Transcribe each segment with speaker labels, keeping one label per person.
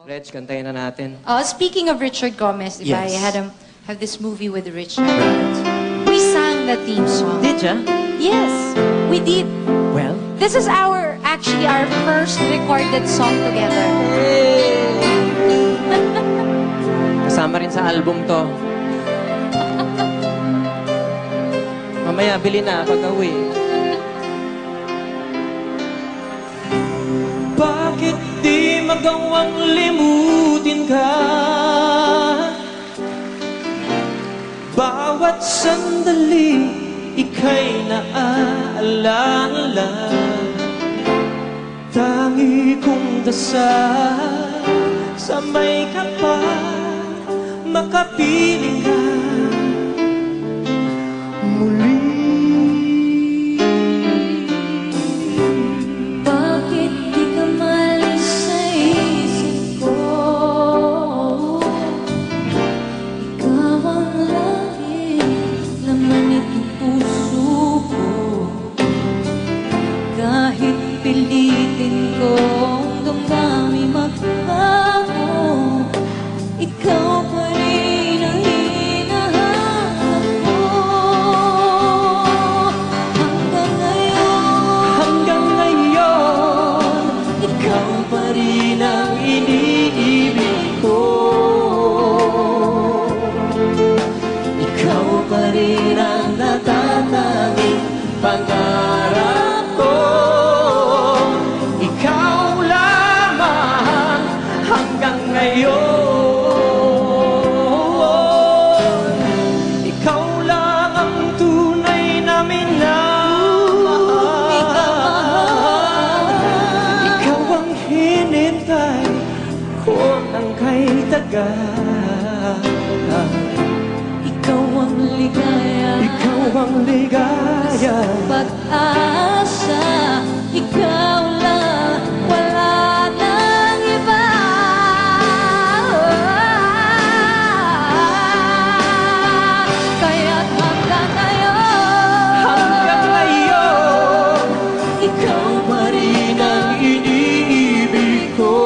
Speaker 1: Reg, kantayin na natin.
Speaker 2: Speaking of Richard Gomez, diba?
Speaker 1: Yes.
Speaker 2: I have this movie with Richard. We sang the theme song.
Speaker 1: Did ya?
Speaker 2: Yes, we did.
Speaker 1: Well,
Speaker 2: This is actually our first recorded song together.
Speaker 1: kasama rin sa album to. Mamaya, bili na pag-uwi. Bakit di magawang limutin ka? Bawat sandali, ika'y naaalala. Tangi kong dasal, sa may kapal, makapiling ka muli.
Speaker 2: Bakit di ka malis sa isip ko? Ikaw ang lagi laman itong puso ko. Kahit pilitin kong dumdami magbago, ikaw pa rin ang hinahanap ko. Hanggang ngayon,
Speaker 1: Ikaw pa rin ang iniibig ko. Ikaw pa rin ang natatanging pangarap ko. Ikaw lamang hanggang ngayon. Ikaw lang ang tunay na minamahal. Ikaw ang hinintay ko ng kay tagal.
Speaker 2: ikaw ang ligaya,
Speaker 1: Ikaw ang ligaya.
Speaker 2: pag-asa, ikaw lang, wala nang iba. Kaya't hanggang ngayon,
Speaker 1: Hanggang ngayon, ikaw pa rin ang iniibig ko.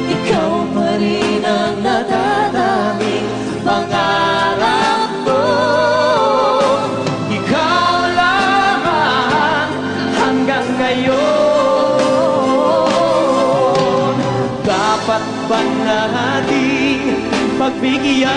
Speaker 1: Ikaw pa rin ang natatanging pangarap ko. Ikaw lamang hanggang ngayon. Dapat ba nating pagbigyan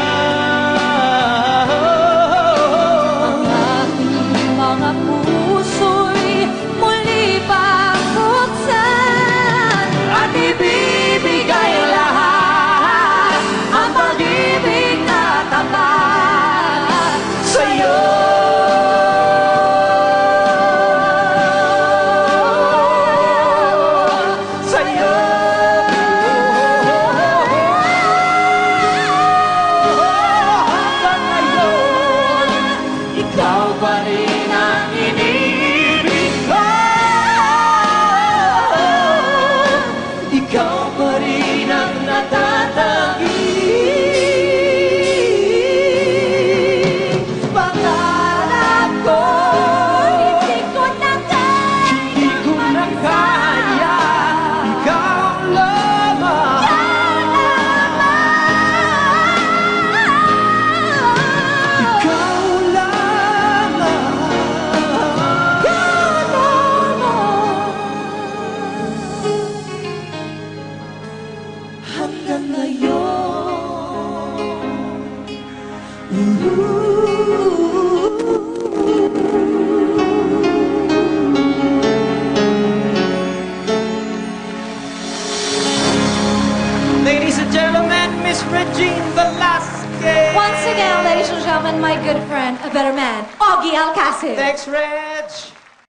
Speaker 2: aking mga puso'y muli pang buksan
Speaker 1: at ibibigay lahat ang pag-ibig na tapat sa'yo? Sa'yo. Hanggang ngayon, ikaw pa rin ang iniibig ko. Ikaw pa rin ang natatanging pangarap ko.
Speaker 2: Hindi ko na
Speaker 1: Hindi ko na kaya, ikaw lamang. Ikaw hanggang Ladies and gentlemen, Miss Regine Velasquez.
Speaker 2: Once again, ladies and gentlemen, my good friend, a better man, Augie Alcacid.
Speaker 1: Thanks, Reg.